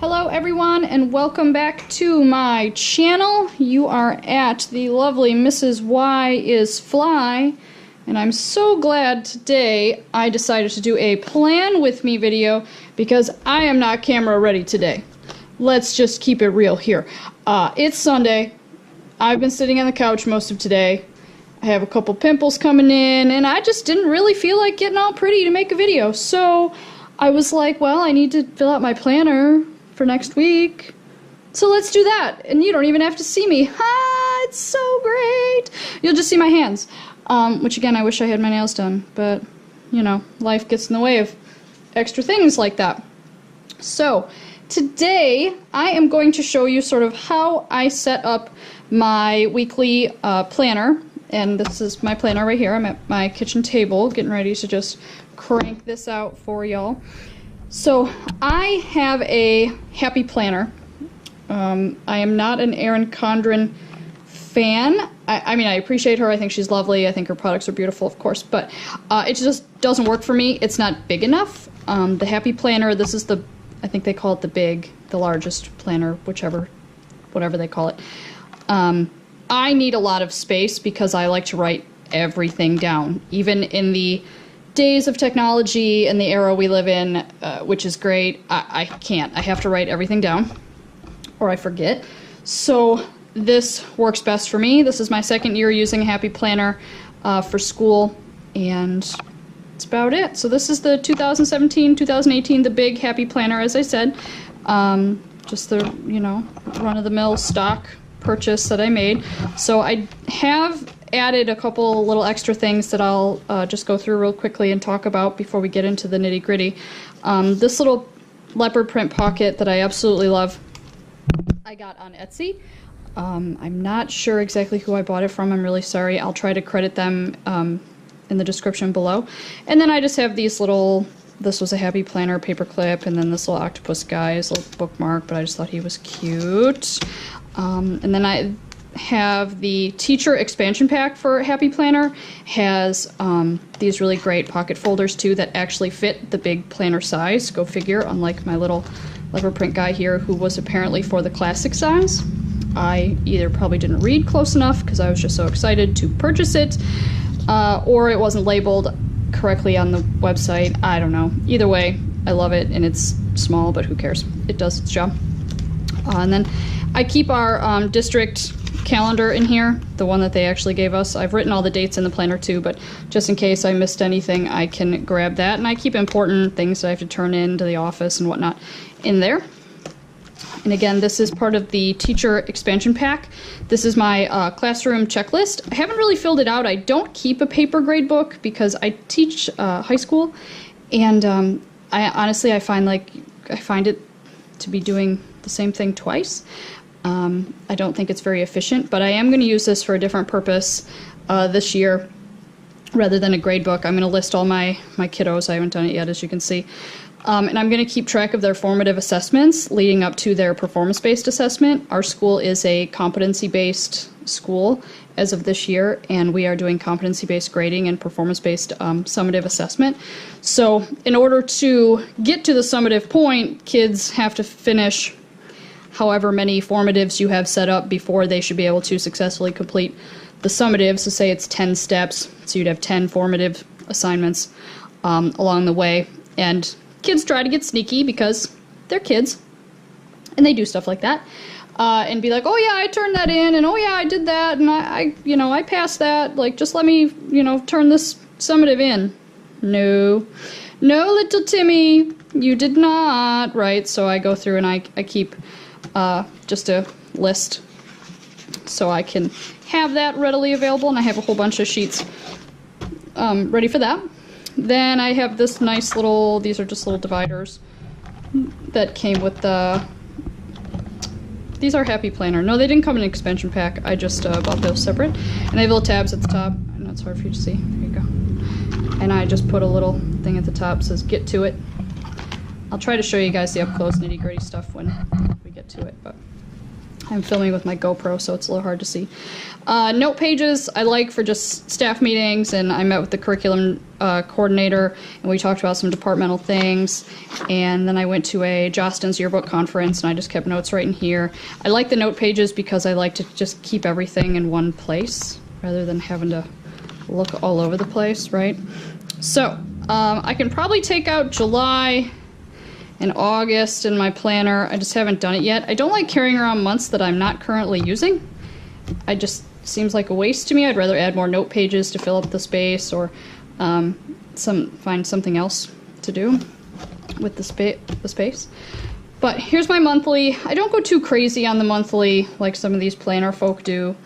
Hello everyone and welcome back to my channel. You are at the lovely Mrs. Y is Fly, and I'm so glad today I decided to do a plan with me video because I am not camera ready today. Let's just keep it real here. It's Sunday. I've been sitting on the couch most of today. I have a couple pimples coming in and I just didn't really feel like getting all pretty to make a video. So I was like, well, I need to fill out my planner for next week. So let's do that. And you don't even have to see me. Ha! It's so great. You'll just see my hands. Which again, I wish I had my nails done, but you know, life gets in the way of extra things like that. So today I am going to show you sort of how I set up my weekly planner. And this is my planner right here. I'm at my kitchen table getting ready to just crank this out for y'all. So I have a happy planner. I am not an Erin Condren fan. I mean, I appreciate her. I think she's lovely. I think her products are beautiful, of course, but it just doesn't work for me. It's not big enough. The happy planner, this is the, I think they call it the largest planner, whatever they call it. I need a lot of space because I like to write everything down, even in the days of technology and the era we live in, which is great. I can't. I have to write everything down or I forget. So this works best for me. This is my second year using a happy planner for school, and that's about it. So this is the 2017-2018, the big happy planner, as I said. Just the, you know, run-of-the-mill stock purchase that I made. So I have added a couple little extra things that I'll just go through real quickly and talk about before we get into the nitty-gritty. This little leopard print pocket that I absolutely love, I got on Etsy. I'm not sure exactly who I bought it from. I'm really sorry. I'll try to credit them in the description below. And then I just have these little, this was a happy planner paper clip, and then this little octopus guy is a little bookmark, but I just thought he was cute. And then I have the teacher expansion pack for Happy Planner. Has these really great pocket folders too that actually fit the big planner size. Go figure, unlike my little leopard print guy here who was apparently for the classic size. I either probably didn't read close enough because I was just so excited to purchase it, or it wasn't labeled correctly on the website. I don't know. Either way, I love it, and it's small, but who cares? It does its job. And then I keep our district calendar in here, the one that they actually gave us. I've written all the dates in the planner too, but just in case I missed anything, I can grab that. And I keep important things that I have to turn in to the office and whatnot in there. And again, this is part of the teacher expansion pack. This is my classroom checklist. I haven't really filled it out. I don't keep a paper grade book because I teach high school, and I honestly find it to be doing the same thing twice. I don't think it's very efficient, but I am going to use this for a different purpose this year. Rather than a grade book, I'm going to list all my kiddos. I haven't done it yet, as you can see. And I'm going to keep track of their formative assessments leading up to their performance-based assessment. Our school is a competency-based school as of this year, and we are doing competency-based grading and performance-based summative assessment. So in order to get to the summative point, kids have to finish however many formatives you have set up before they should be able to successfully complete the summative. So say it's 10 steps, so you'd have 10 formative assignments along the way. And kids try to get sneaky because they're kids, and they do stuff like that. And be like, oh yeah, I turned that in, and oh yeah, I did that, and I passed that. Like, just let me, turn this summative in. No, little Timmy, you did not. Right? So I go through and I keep just a list so I can have that readily available, and I have a whole bunch of sheets ready for that. Then I have this nice little, these are just little dividers that came with the, these are Happy Planner. No, they didn't come in an expansion pack. I just bought those separate. And they have little tabs at the top. I know it's hard for you to see. Here you go. And I just put a little thing at the top that says get to it. I'll try to show you guys the up close nitty gritty stuff when we get to it. But I'm filming with my GoPro, so it's a little hard to see. Note pages I like for just staff meetings, and I met with the curriculum coordinator, and we talked about some departmental things, and then I went to a Jostens Yearbook conference, and I just kept notes right in here. I like the note pages because I like to just keep everything in one place, rather than having to look all over the place, right? So, I can probably take out July and August in my planner. I just haven't done it yet. I don't like carrying around months that I'm not currently using. I just seems like a waste to me. I'd rather add more note pages to fill up the space, or find something else to do with the space. But here's my monthly. I don't go too crazy on the monthly like some of these planner folk do.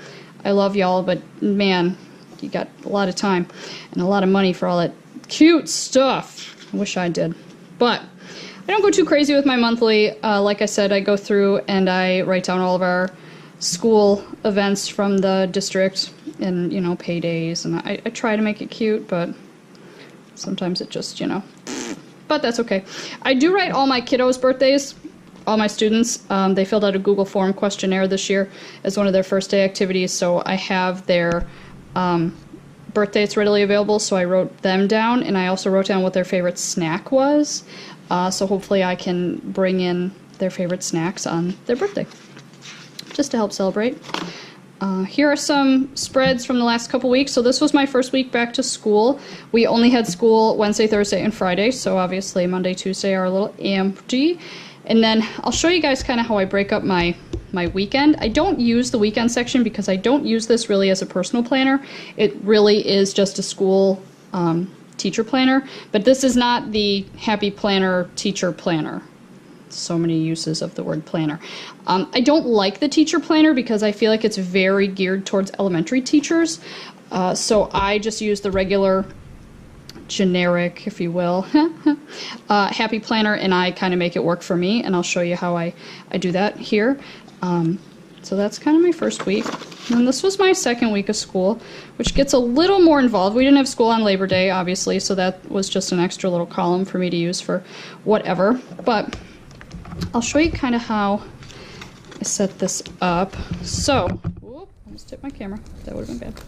I love y'all, but man, you got a lot of time and a lot of money for all that cute stuff. I wish I did. But I don't go too crazy with my monthly. Like I said, I go through and I write down all of our school events from the district and, you know, paydays. And I try to make it cute, but sometimes it just, you know, but that's okay. I do write all my kiddos' birthdays, all my students. They filled out a Google form questionnaire this year as one of their first day activities, so I have their birthdays readily available, so I wrote them down, and I also wrote down what their favorite snack was. So hopefully I can bring in their favorite snacks on their birthday, just to help celebrate. Here are some spreads from the last couple weeks. So this was my first week back to school. We only had school Wednesday, Thursday, and Friday, so obviously Monday, Tuesday are a little empty. And then I'll show you guys kind of how I break up my weekend. I don't use the weekend section because I don't use this really as a personal planner. It really is just a school teacher planner, but this is not the Happy Planner teacher planner. So many uses of the word planner. I don't like the teacher planner because I feel like it's very geared towards elementary teachers. So I just use the regular, generic, if you will, Happy Planner, and I kind of make it work for me, and I'll show you how I do that here. So that's kind of my first week. And this was my second week of school, which gets a little more involved. We didn't have school on Labor Day, obviously, so that was just an extra little column for me to use for whatever. But I'll show you kind of how I set this up. So, whoop, almost hit my camera. That would have been bad.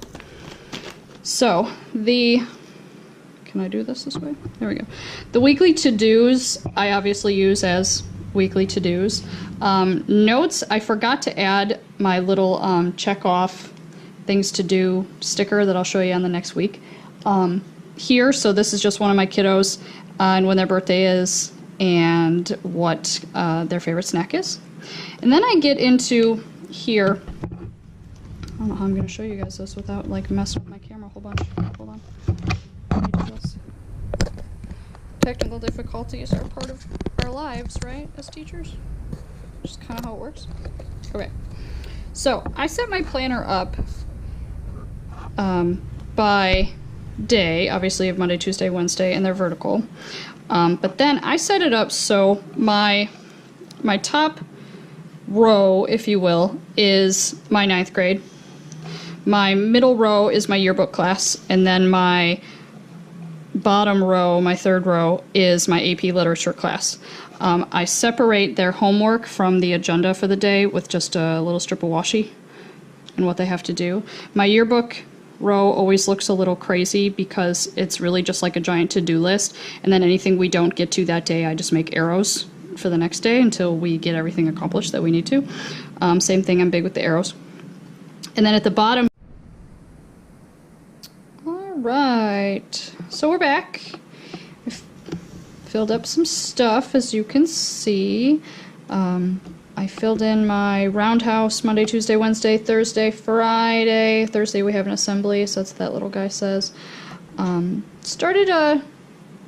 So, can I do this way? There we go. The weekly to-dos I obviously use as weekly to-dos. Notes, I forgot to add my little check-off things to do sticker that I'll show you on the next week. Here, so this is just one of my kiddos and when their birthday is and what their favorite snack is. And then I get into here. I don't know how I'm going to show you guys this without like messing with my camera a whole bunch. Hold on. Let me do this. Technical difficulties are part of our lives, right, as teachers? Just kind of how it works. Okay. So I set my planner up by day, obviously of Monday, Tuesday, Wednesday, and they're vertical. But then I set it up so my top row, if you will, is my 9th grade. My middle row is my yearbook class, and then my bottom row, my 3rd row, is my AP literature class. I separate their homework from the agenda for the day with just a little strip of washi and what they have to do. My yearbook row always looks a little crazy because it's really just like a giant to-do list, and then anything we don't get to that day, I just make arrows for the next day until we get everything accomplished that we need to. Same thing, I'm big with the arrows. And then at the bottom, alright, so we're back. I've filled up some stuff, as you can see. I filled in my roundhouse Monday, Tuesday, Wednesday, Thursday, Friday. Thursday we have an assembly, so that's what that little guy says. I've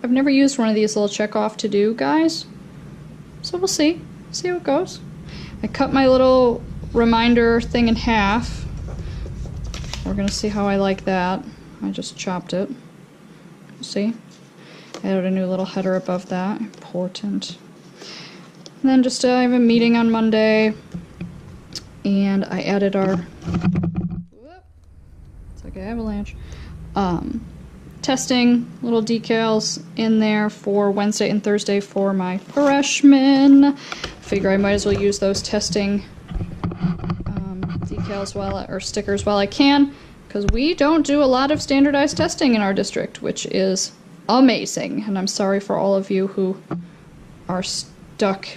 never used one of these little check-off to-do guys, so we'll see how it goes. I cut my little reminder thing in half. We're gonna see how I like that. I just chopped it. See? Added a new little header above that. Important. And then just I have a meeting on Monday, and I added our it's like an avalanche testing little decals in there for Wednesday and Thursday for my freshmen. Figure I might as well use those testing decals or stickers while I can, because we don't do a lot of standardized testing in our district, which is amazing. And I'm sorry for all of you who are stuck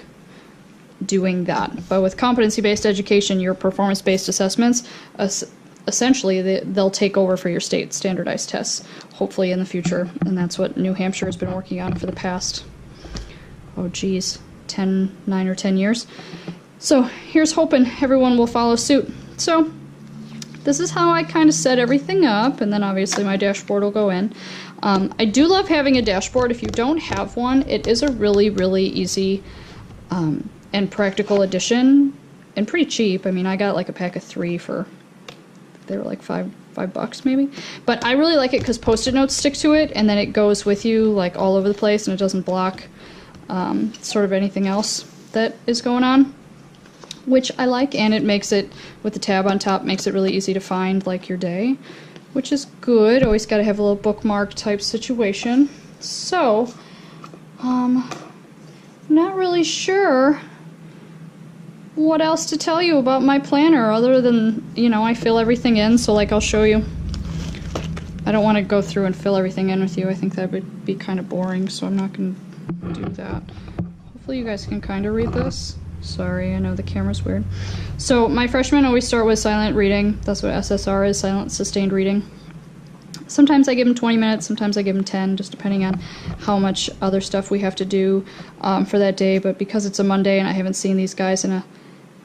doing that. But with competency-based education, your performance-based assessments, essentially they'll take over for your state standardized tests, hopefully in the future. And that's what New Hampshire has been working on for the past, oh geez, 9 or 10 years. So here's hoping everyone will follow suit. So this is how I kind of set everything up, and then obviously my dashboard will go in. I do love having a dashboard. If you don't have one, it is a really, really easy and practical addition, and pretty cheap. I mean, I got like a pack of 3 for, they were like $5 maybe. But I really like it because Post-it notes stick to it, and then it goes with you like all over the place, and it doesn't block sort of anything else that is going on, which I like. And it makes it, with the tab on top, makes it really easy to find like your day, which is good. Always got to have a little bookmark type situation. So, not really sure what else to tell you about my planner other than, you know, I fill everything in. So like I'll show you. I don't want to go through and fill everything in with you. I think that would be kind of boring, so I'm not going to do that. Hopefully you guys can kind of read this. Sorry, I know the camera's weird. So my freshmen always start with silent reading. That's what SSR is, silent sustained reading. Sometimes I give them 20 minutes, sometimes I give them 10, just depending on how much other stuff we have to do for that day. But because it's a Monday and I haven't seen these guys in a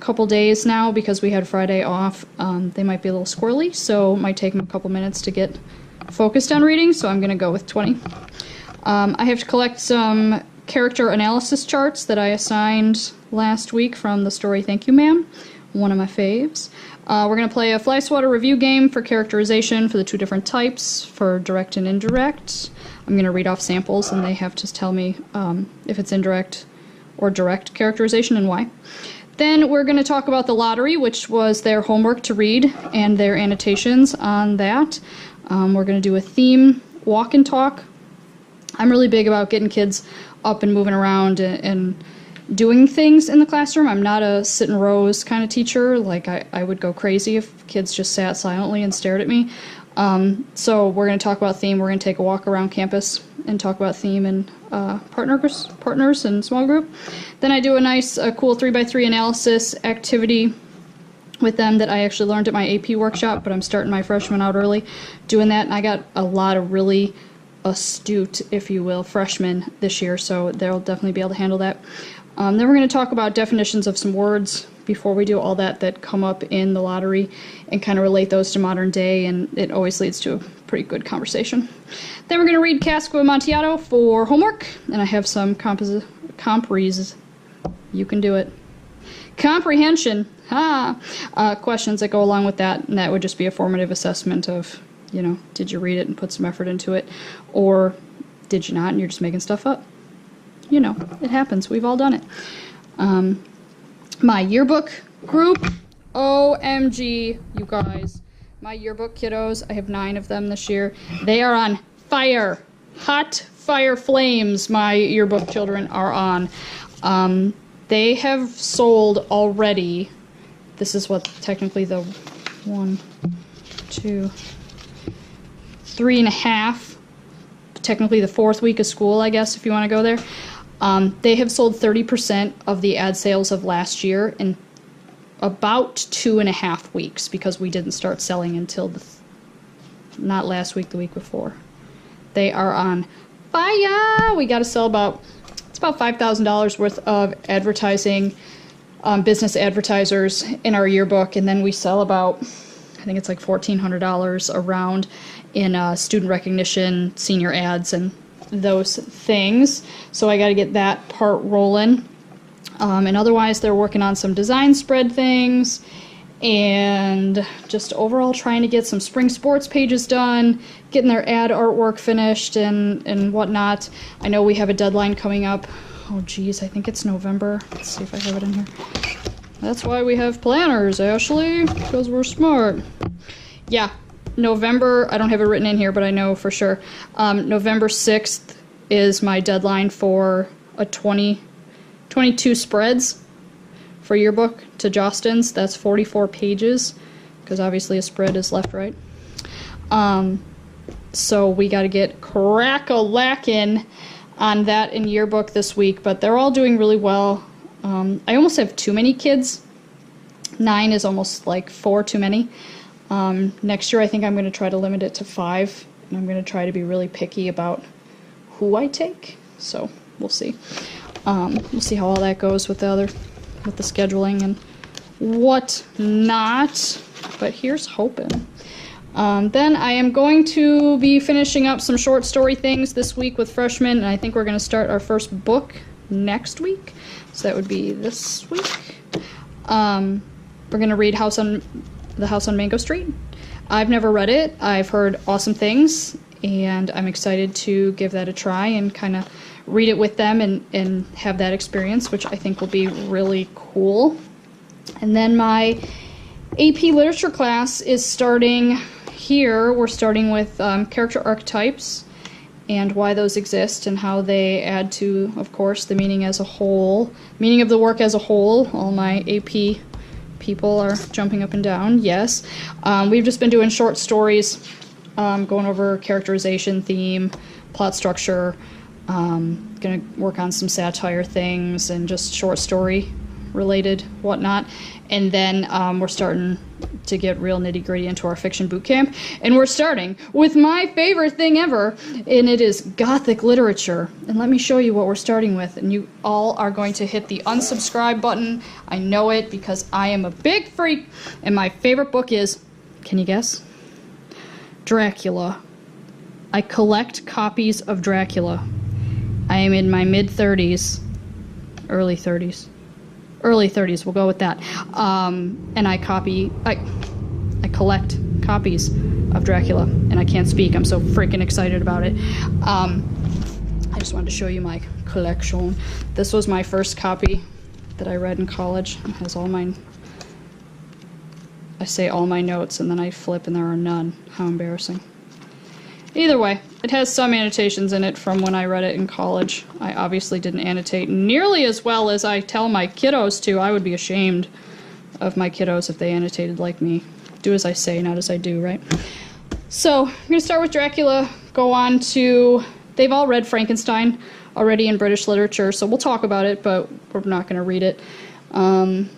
couple days now because we had Friday off, they might be a little squirrely, so it might take them a couple minutes to get focused on reading, so I'm going to go with 20. I have to collect some character analysis charts that I assigned last week from the story Thank You Ma'am, one of my faves. We're going to play a fly swatter review game for characterization for the 2 different types, for direct and indirect. I'm going to read off samples and they have to tell me if it's indirect or direct characterization and why. Then we're going to talk about the lottery, which was their homework to read, and their annotations on that. We're going to do a theme walk and talk. I'm really big about getting kids up and moving around and doing things in the classroom. I'm not a sit in rows kind of teacher. Like I would go crazy if kids just sat silently and stared at me. So we're going to talk about theme. We're going to take a walk around campus and talk about theme and partners and small group. Then I do a nice, cool 3x3 analysis activity with them that I actually learned at my AP workshop, but I'm starting my freshmen out early doing that, and I got a lot of really astute, if you will, freshmen this year, so they'll definitely be able to handle that. Then we're going to talk about definitions of some words before we do all that come up in the lottery and kind of relate those to modern day, and it always leads to a pretty good conversation. Then we're going to read Cask of Amontillado for homework, and I have some compres. You can do it. Comprehension. Questions that go along with that, and that would just be a formative assessment of, you know, did you read it and put some effort into it, or did you not and you're just making stuff up? You know, it happens. We've all done it. My yearbook group, OMG, you guys. My yearbook kiddos, I have 9 of them this year. They are on fire. Hot fire flames my yearbook children are on. They have sold already, this is what technically the 1, 2, 3.5, technically the 4th week of school, I guess, if you want to go there. They have sold 30% of the ad sales of last year in about 2.5 weeks, because we didn't start selling until not last week, the week before. They are on fire. We got to sell it's about $5,000 worth of advertising, business advertisers in our yearbook, and then we sell about, I think it's like $1,400 around in student recognition, senior ads, and those things. So I got to get that part rolling. And otherwise, they're working on some design spread things and just overall trying to get some spring sports pages done, getting their ad artwork finished and whatnot. I know we have a deadline coming up. Oh geez, I think it's November. Let's see if I have it in here. That's why we have planners, Ashley, because we're smart. Yeah, November, I don't have it written in here, but I know for sure. November 6th is my deadline for a 22 spreads for yearbook to Jostens. That's 44 pages. because obviously a spread is left-right. So we got to get crack-a-lackin' on that in Yearbook this week, but they're all doing really well. I almost have too many kids. 9 is almost like 4 too many. Next year I think I'm going to try to limit it to 5, and I'm going to try to be really picky about who I take. So we'll see. We'll see how all that goes with the scheduling and what not. But here's hoping. Then I am going to be finishing up some short story things this week with freshmen, and I think we're going to start our first book next week. So that would be this week. We're going to read The House on Mango Street. I've never read it. I've heard awesome things, and I'm excited to give that a try and kind of read it with them and have that experience, which I think will be really cool. And then my AP Literature class is starting here. We're starting with character archetypes and why those exist and how they add to, of course, the meaning as a whole, meaning of the work as a whole. All my AP people are jumping up and down, yes. We've just been doing short stories, going over characterization, theme, plot structure, gonna work on some satire things and just short story related whatnot. And then we're starting to get real nitty-gritty into our fiction boot camp, and we're starting with my favorite thing ever, and it is Gothic literature. And let me show you what we're starting with, and you all are going to hit the unsubscribe button. I know it because I am a big freak, and my favorite book is, can you guess? Dracula. I collect copies of Dracula. I am in my mid-30s, early 30s. Early 30s, we'll go with that. And I collect copies of Dracula, and I can't speak. I'm so freaking excited about it. I just wanted to show you my collection. This was my first copy that I read in college. It has all my, I say all my notes, and then I flip and there are none. How embarrassing. Either way, it has some annotations in it from when I read it in college. I obviously didn't annotate nearly as well as I tell my kiddos to. I would be ashamed of my kiddos if they annotated like me. Do as I say, not as I do, right? So, I'm going to start with Dracula, go on to... They've all read Frankenstein already in British literature, so we'll talk about it, but we're not going to read it. Going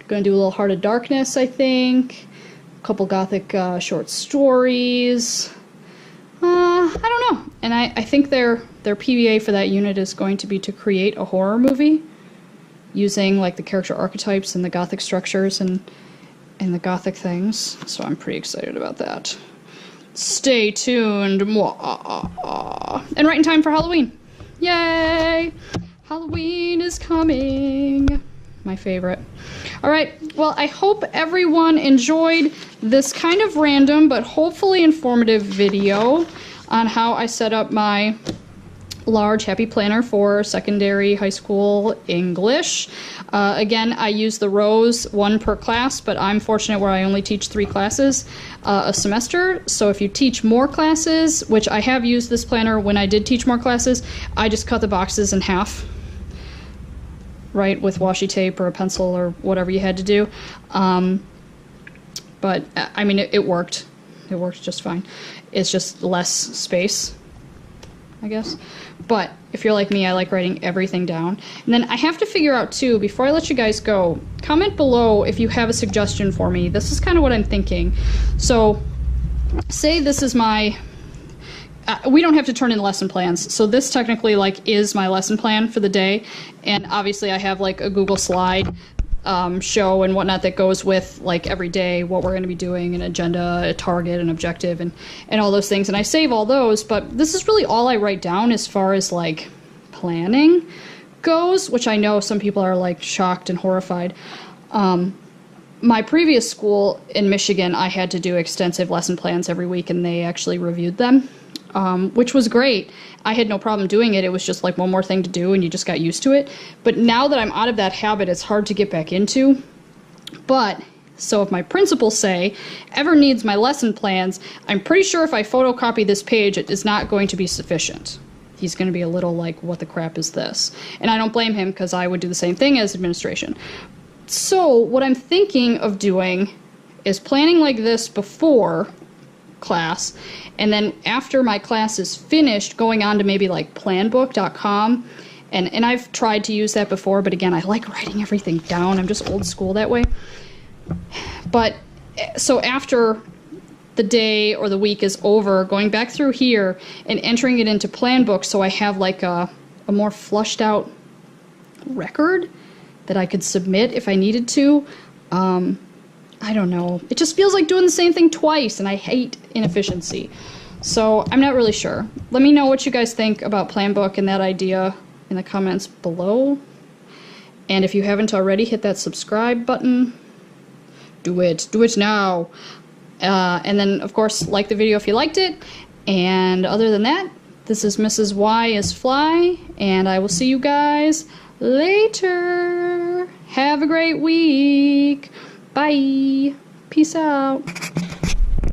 to do a little Heart of Darkness, I think. A couple Gothic short stories... I don't know. And I think their PBA for that unit is going to be to create a horror movie using like the character archetypes and the Gothic structures and the Gothic things. So I'm pretty excited about that. Stay tuned. And right in time for Halloween. Yay! Halloween is coming. My favorite. Alright, well, I hope everyone enjoyed this kind of random but hopefully informative video on how I set up my large happy planner for secondary high school English. Again, I use the rows, 1 per class, but I'm fortunate where I only teach 3 classes a semester. So if you teach more classes, which I have used this planner when I did teach more classes, I just cut the boxes in half. Right, with washi tape or a pencil or whatever you had to do. But, I mean, it worked. It worked just fine. It's just less space, I guess. But if you're like me, I like writing everything down. And then I have to figure out, too, before I let you guys go, comment below if you have a suggestion for me. This is kind of what I'm thinking. So, say this is my... we don't have to turn in lesson plans, so this technically like is my lesson plan for the day, and obviously I have like a Google slide show and whatnot that goes with like every day what we're going to be doing, an agenda, a target, an objective, and all those things, and I save all those, but this is really all I write down as far as like planning goes, which I know some people are like shocked and horrified. My previous school in Michigan, I had to do extensive lesson plans every week, and they actually reviewed them. Which was great. I had no problem doing it. It was just like one more thing to do and you just got used to it. But now that I'm out of that habit, it's hard to get back into. But, so if my principals say, ever needs my lesson plans, I'm pretty sure if I photocopy this page, it is not going to be sufficient. He's going to be a little like, what the crap is this? And I don't blame him because I would do the same thing as administration. So what I'm thinking of doing is planning like this before class, and then after my class is finished, going on to maybe like planbook.com. And I've tried to use that before, but again, I like writing everything down. I'm just old school that way. But so after the day or the week is over, going back through here and entering it into Planbook, so I have like a more flushed out record that I could submit if I needed to. I don't know. It just feels like doing the same thing twice, and I hate inefficiency. So I'm not really sure. Let me know what you guys think about Planbook and that idea in the comments below. And if you haven't already, hit that subscribe button. Do it. Do it now. And then, of course, like the video if you liked it. And other than that, this is Mrs. Y is Fly, and I will see you guys later. Have a great week. Bye. Peace out.